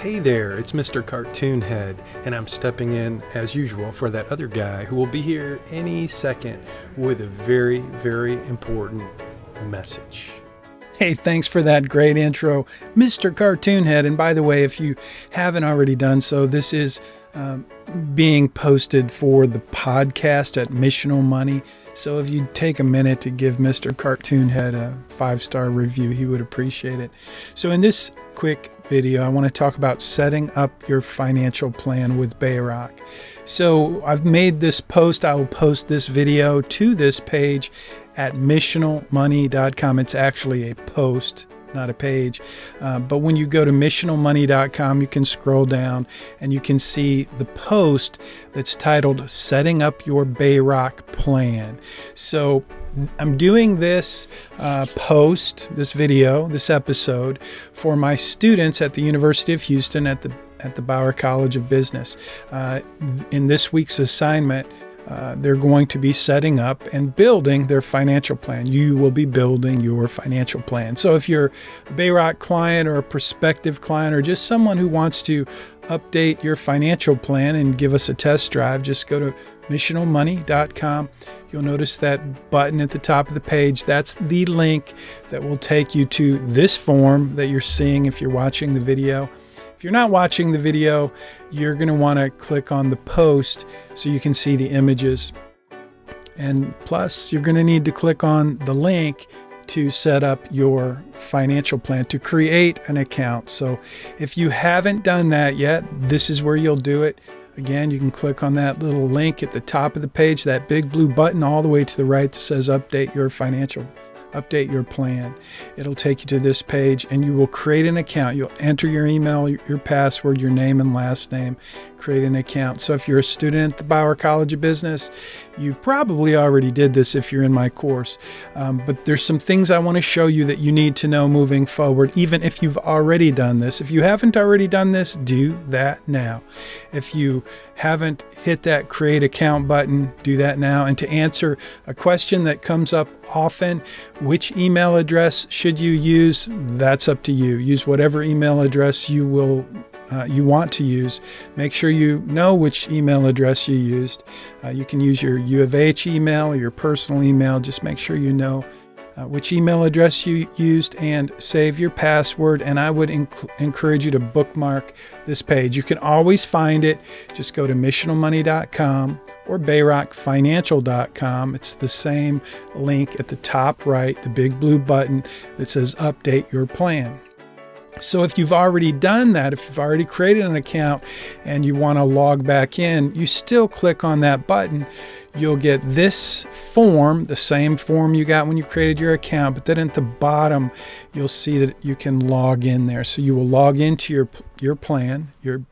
Hey there, it's Mr. Cartoon Head, and I'm stepping in, as usual, for that other guy who will be here any second with a very, very important message. Hey, thanks for that great intro, Mr. Cartoon Head. And by the way, if you haven't already done so, this is being posted for the podcast at Missional Money. So if you take a minute to give Mr. Cartoon Head a 5-star review, he would appreciate it. So in this quick video, I want to talk about setting up your financial plan with BayRock. So I've made this post. I will post this video to this page at missionalmoney.com. It's actually a post, not a page. But when you go to missionalmoney.com, you can scroll down and you can see the post that's titled Setting Up Your BayRock Plan. So I'm doing this this video, this episode, for my students at the University of Houston at the Bauer College of Business. In this week's assignment, they're going to be setting up and building their financial plan. You will be building your financial plan. So if you're a BayRock client or a prospective client or just someone who wants to update your financial plan and give us a test drive, just go to missionalmoney.com. You'll notice that button at the top of the page. That's the link that will take you to this form that you're seeing if you're watching the video. If you're not watching the video, you're going to want to click on the post so you can see the images. And plus, you're going to need to click on the link to set up your financial plan, to create an account. So if you haven't done that yet, this is where you'll do it. Again, you can click on that little link at the top of the page, that big blue button all the way to the right that says update your plan. It'll take you to this page and you will create an account. You'll enter your email, your password, your name and last name, create an account. So if you're a student at the Bauer College of Business, you probably already did this if you're in my course. But there's some things I want to show you that you need to know moving forward, even if you've already done this. If you haven't already done this, do that now. If you haven't hit that create account button, do that now. And to answer a question that comes up often, which email address should you use? That's up to you. Use whatever email address you want to use. Make sure you know which email address you used. You can use your U of H email or your personal email. Just make sure you know which email address you used and save your password. And I would encourage you to bookmark this page. You can always find it. Just go to missionalmoney.com or bayrockfinancial.com. It's the same link at the top right, the big blue button that says update your plan. So if you've already done that, if you've already created an account and you want to log back in, you still click on that button. You'll get this form, the same form you got when you created your account, but then at the bottom, you'll see that you can log in there. So you will log into your plan, the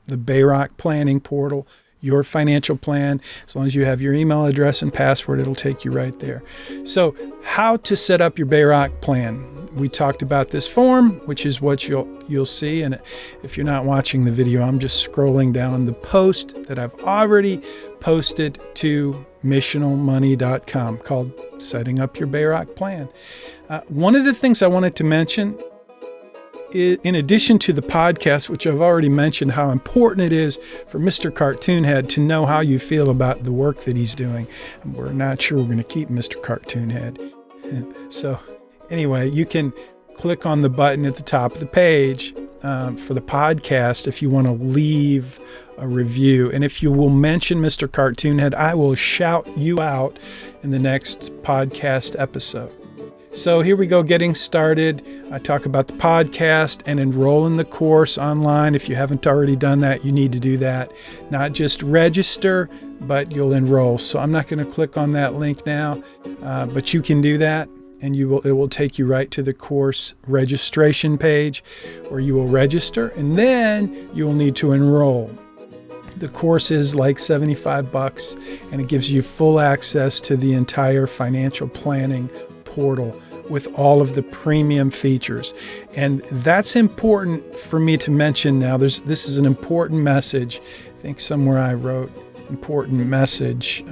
BayRock planning portal, your financial plan. As long as you have your email address and password, it'll take you right there. So how to set up your BayRock plan. We talked about this form, which is what you'll see. And if you're not watching the video, I'm just scrolling down the post that I've already posted to missionalmoney.com called Setting Up Your BayRock Plan. One of the things I wanted to mention, in addition to the podcast, which I've already mentioned how important it is for Mr. Cartoon Head to know how you feel about the work that he's doing. We're not sure we're going to keep Mr. Cartoon Head. So anyway, you can click on the button at the top of the page for the podcast if you want to leave a review. And if you will mention Mr. Cartoon Head, I will shout you out in the next podcast episode. So here we go, getting started. I talk about the podcast and enroll in the course online. If you haven't already done that, you need to do that. Not just register, but you'll enroll. So I'm not going to click on that link now, but you can do that. And it will take you right to the course registration page where you will register, and then you will need to enroll. The course is like $75, and it gives you full access to the entire financial planning portal with all of the premium features. And that's important for me to mention now. This is an important message. I think somewhere I wrote important message.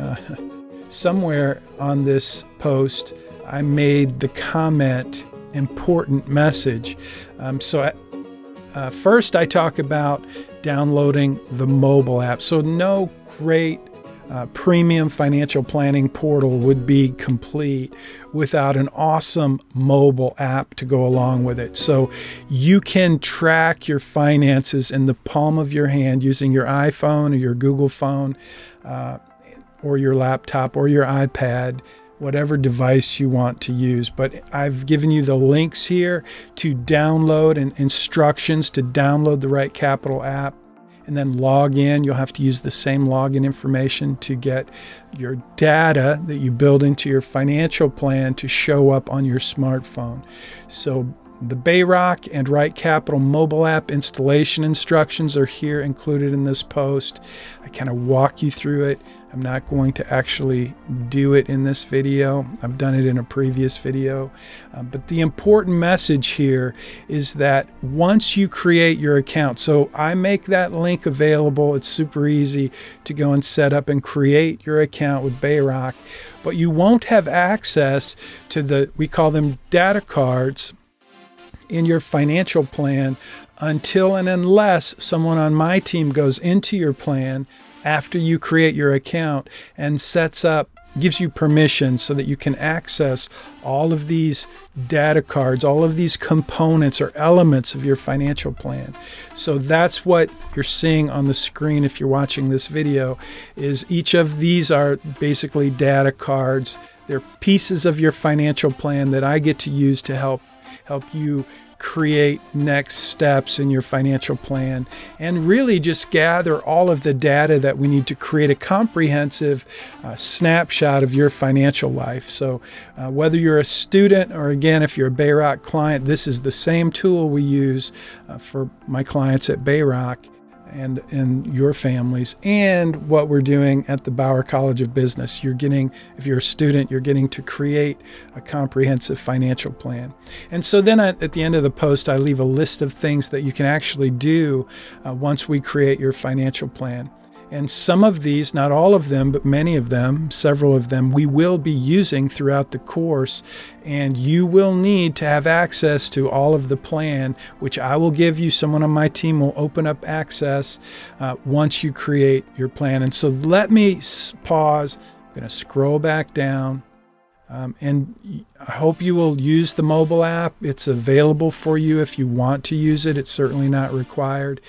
Somewhere on this post, I made the comment important message. So First, I talk about downloading the mobile app. So no great premium financial planning portal would be complete without an awesome mobile app to go along with it. So you can track your finances in the palm of your hand using your iPhone or your Google phone or your laptop or your iPad, whatever device you want to use. But I've given you the links here to download and instructions to download the Right Capital app and then log in. You'll have to use the same login information to get your data that you build into your financial plan to show up on your smartphone. So the BayRock and Right Capital mobile app installation instructions are here included in this post. I kind of walk you through it. I'm not going to actually do it in this video. I've done it in a previous video. But the important message here is that once you create your account, so I make that link available. It's super easy to go and set up and create your account with BayRock, but you won't have access to we call them data cards in your financial plan until and unless someone on my team goes into your plan after you create your account and gives you permission so that you can access all of these data cards, all of these components or elements of your financial plan. So that's what you're seeing on the screen if you're watching this video, is each of these are basically data cards. They're pieces of your financial plan that I get to use to help you create next steps in your financial plan and really just gather all of the data that we need to create a comprehensive snapshot of your financial life. So whether you're a student or, again, if you're a BayRock client, this is the same tool we use for my clients at BayRock and your families, and what we're doing at the Bauer College of Business. If you're a student, you're getting to create a comprehensive financial plan. And so then at the end of the post, I leave a list of things that you can actually do once we create your financial plan. And some of these, not all of them, but many of them, several of them, we will be using throughout the course. And you will need to have access to all of the plan, which I will give you. Someone on my team will open up access once you create your plan. And so let me pause. I'm going to scroll back down. And I hope you will use the mobile app. It's available for you if you want to use it. It's certainly not required.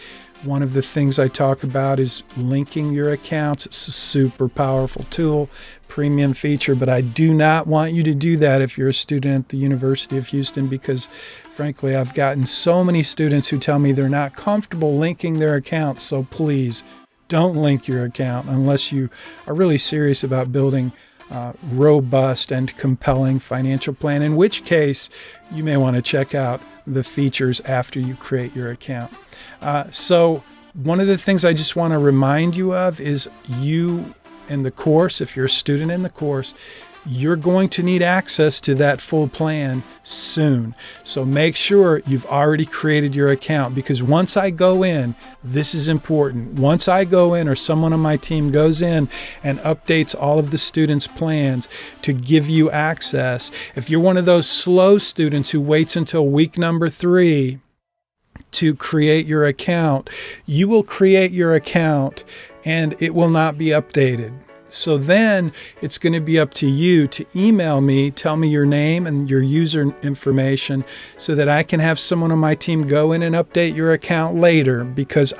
One of the things I talk about is linking your accounts. It's a super powerful tool, premium feature, but I do not want you to do that if you're a student at the University of Houston, because frankly, I've gotten so many students who tell me they're not comfortable linking their accounts. So please don't link your account unless you are really serious about building robust and compelling financial plan, in which case you may want to check out the features after you create your account. So one of the things I just want to remind you of is you in the course, if you're a student in the course, you're going to need access to that full plan soon. So make sure you've already created your account, because once I go in, this is important. Once I go in or someone on my team goes in and updates all of the students' plans to give you access, if you're one of those slow students who waits until week number 3 to create your account, you will create your account and it will not be updated. So then it's going to be up to you to email me, tell me your name and your user information so that I can have someone on my team go in and update your account later, because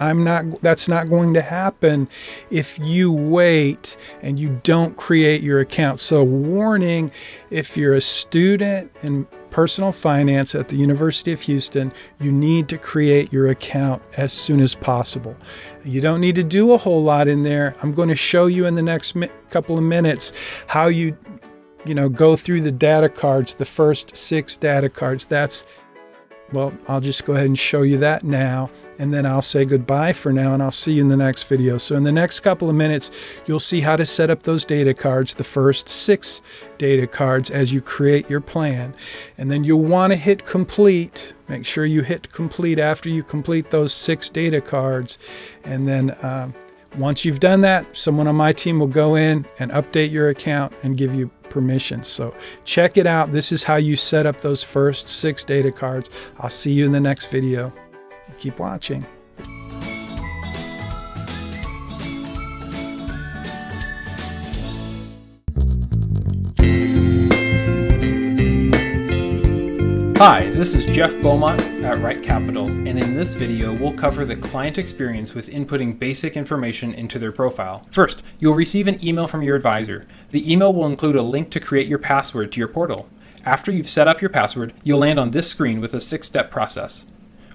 that's not going to happen if you wait and you don't create your account. So warning, if you're a student in personal finance at the University of Houston, you need to create your account as soon as possible. You don't need to do a whole lot in there. I'm going to show you in the next couple of minutes how you go through the data cards, the first 6 data cards. I'll just go ahead and show you that now, and then I'll say goodbye for now, and I'll see you in the next video. So in the next couple of minutes, you'll see how to set up those data cards, the first 6 data cards, as you create your plan. And then you'll want to hit complete. Make sure you hit complete after you complete those 6 data cards. And then once you've done that, someone on my team will go in and update your account and give you permission. So check it out. This is how you set up those first 6 data cards. I'll see you in the next video. Keep watching. Hi, this is Jeff Beaumont at Right Capital, and in this video we'll cover the client experience with inputting basic information into their profile. First, you'll receive an email from your advisor. The email will include a link to create your password to your portal. After you've set up your password, you'll land on this screen with a 6-step process.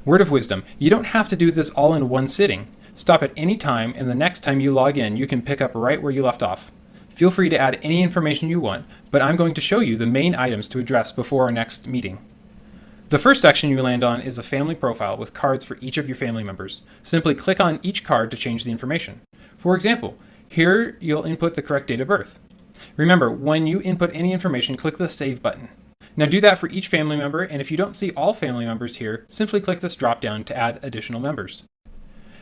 Word of wisdom, you don't have to do this all in one sitting. Stop at any time, and the next time you log in, you can pick up right where you left off. Feel free to add any information you want, but I'm going to show you the main items to address before our next meeting. The first section you land on is a family profile with cards for each of your family members. Simply click on each card to change the information. For example, here you'll input the correct date of birth. Remember, when you input any information, click the Save button. Now do that for each family member, and if you don't see all family members here, simply click this drop-down to add additional members.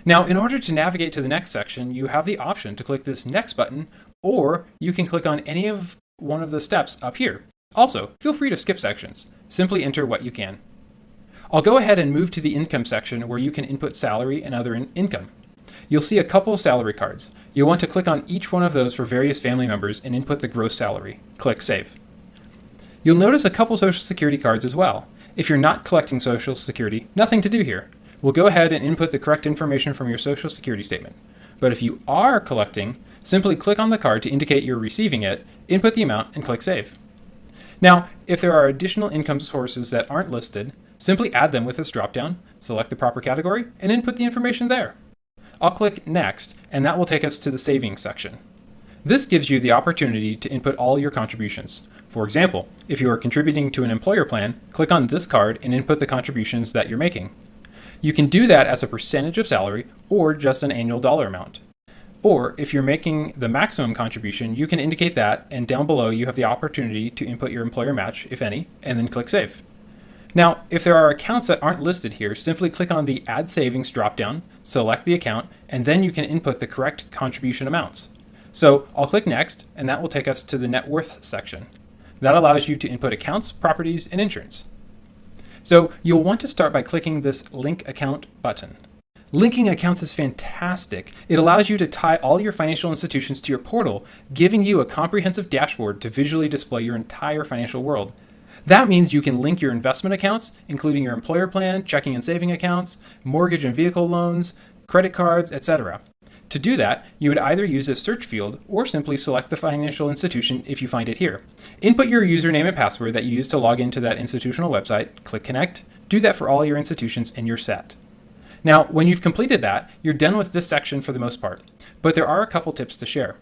Now, in order to navigate to the next section, you have the option to click this Next button, or you can click on any of one of the steps up here. Also, feel free to skip sections. Simply enter what you can. I'll go ahead and move to the income section where you can input salary and other income. You'll see a couple salary cards. You'll want to click on each one of those for various family members and input the gross salary. Click Save. You'll notice a couple Social Security cards as well. If you're not collecting Social Security, nothing to do here. We'll go ahead and input the correct information from your Social Security statement. But if you are collecting, simply click on the card to indicate you're receiving it, input the amount, and click Save. Now, if there are additional income sources that aren't listed, simply add them with this dropdown, select the proper category, and input the information there. I'll click Next, and that will take us to the Savings section. This gives you the opportunity to input all your contributions. For example, if you are contributing to an employer plan, click on this card and input the contributions that you're making. You can do that as a percentage of salary or just an annual dollar amount. Or if you're making the maximum contribution, you can indicate that, and down below you have the opportunity to input your employer match, if any, and then click Save. Now, if there are accounts that aren't listed here, simply click on the Add Savings dropdown, select the account, and then you can input the correct contribution amounts. So I'll click Next, and that will take us to the Net Worth section. That allows you to input accounts, properties, and insurance. So you'll want to start by clicking this Link Account button. Linking accounts is fantastic. It allows you to tie all your financial institutions to your portal, giving you a comprehensive dashboard to visually display your entire financial world. That means you can link your investment accounts, including your employer plan, checking and saving accounts, mortgage and vehicle loans, credit cards, etc. To do that, you would either use a search field or simply select the financial institution if you find it here. Input your username and password that you use to log into that institutional website, click Connect, do that for all your institutions, and you're set. Now, when you've completed that, you're done with this section for the most part, but there are a couple tips to share.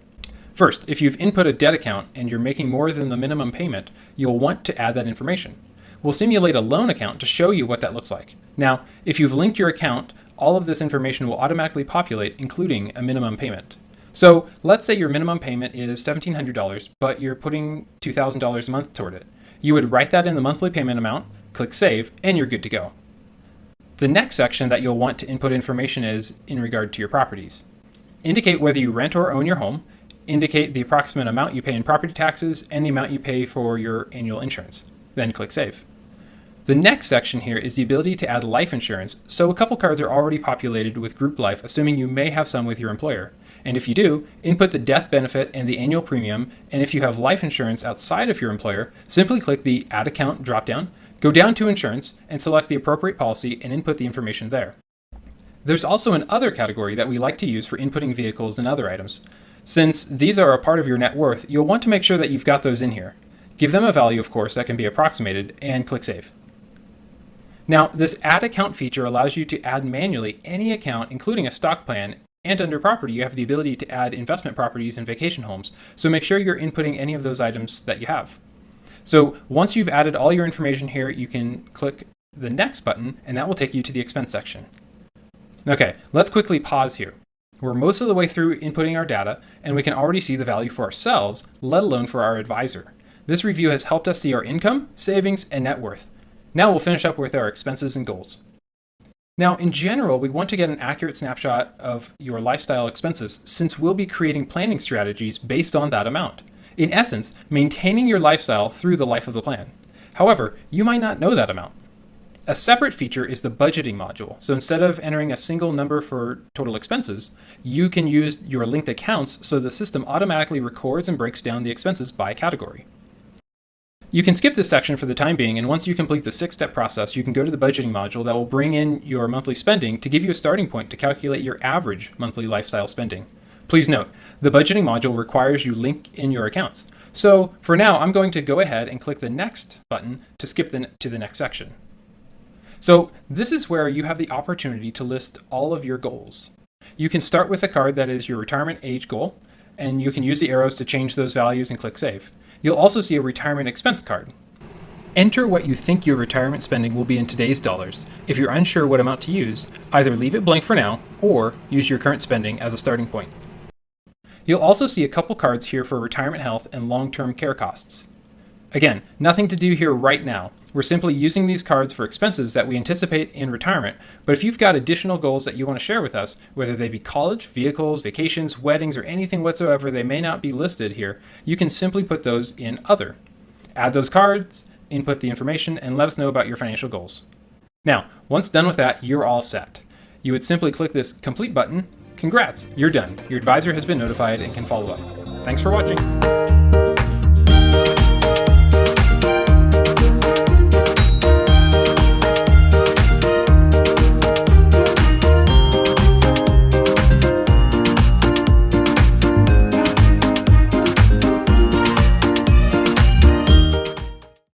First, if you've input a debt account and you're making more than the minimum payment, you'll want to add that information. We'll simulate a loan account to show you what that looks like. Now, if you've linked your account, all of this information will automatically populate, including a minimum payment. So let's say your minimum payment is $1,700, but you're putting $2,000 a month toward it. You would write that in the monthly payment amount, click Save, and you're good to go. The next section that you'll want to input information is in regard to your properties. Indicate whether you rent or own your home, indicate the approximate amount you pay in property taxes, and the amount you pay for your annual insurance. Then click Save. The next section here is the ability to add life insurance, so a couple cards are already populated with group life, assuming you may have some with your employer. And if you do, input the death benefit and the annual premium, and if you have life insurance outside of your employer, simply click the Add Account dropdown, go down to Insurance, and select the appropriate policy and input the information there. There's also an Other category that we like to use for inputting vehicles and other items. Since these are a part of your net worth, you'll want to make sure that you've got those in here. Give them a value, of course, that can be approximated, and click Save. Now, this Add Account feature allows you to add manually any account, including a stock plan, and under Property, you have the ability to add investment properties and vacation homes, so make sure you're inputting any of those items that you have. So once you've added all your information here, you can click the Next button, and that will take you to the Expense section. Okay, let's quickly pause here. We're most of the way through inputting our data, and we can already see the value for ourselves, let alone for our advisor. This review has helped us see our income, savings, and net worth. Now we'll finish up with our expenses and goals. Now, in general, we want to get an accurate snapshot of your lifestyle expenses since we'll be creating planning strategies based on that amount. In essence, maintaining your lifestyle through the life of the plan. However, you might not know that amount. A separate feature is the budgeting module. So instead of entering a single number for total expenses, you can use your linked accounts so the system automatically records and breaks down the expenses by category. You can skip this section for the time being, and once you complete the 6-step process, you can go to the budgeting module that will bring in your monthly spending to give you a starting point to calculate your average monthly lifestyle spending. Please note, the budgeting module requires you link in your accounts. So for now, I'm going to go ahead and click the next button to skip to the next section. So this is where you have the opportunity to list all of your goals. You can start with a card that is your retirement age goal, and you can use the arrows to change those values and click Save. You'll also see a retirement expense card. Enter what you think your retirement spending will be in today's dollars. If you're unsure what amount to use, either leave it blank for now or use your current spending as a starting point. You'll also see a couple cards here for retirement health and long-term care costs. Again, nothing to do here right now. We're simply using these cards for expenses that we anticipate in retirement, but if you've got additional goals that you want to share with us, whether they be college, vehicles, vacations, weddings, or anything whatsoever they may not be listed here, you can simply put those in Other. Add those cards, input the information, and let us know about your financial goals. Now, once done with that, you're all set. You would simply click this Complete button. Congrats, you're done. Your advisor has been notified and can follow up. Thanks for watching.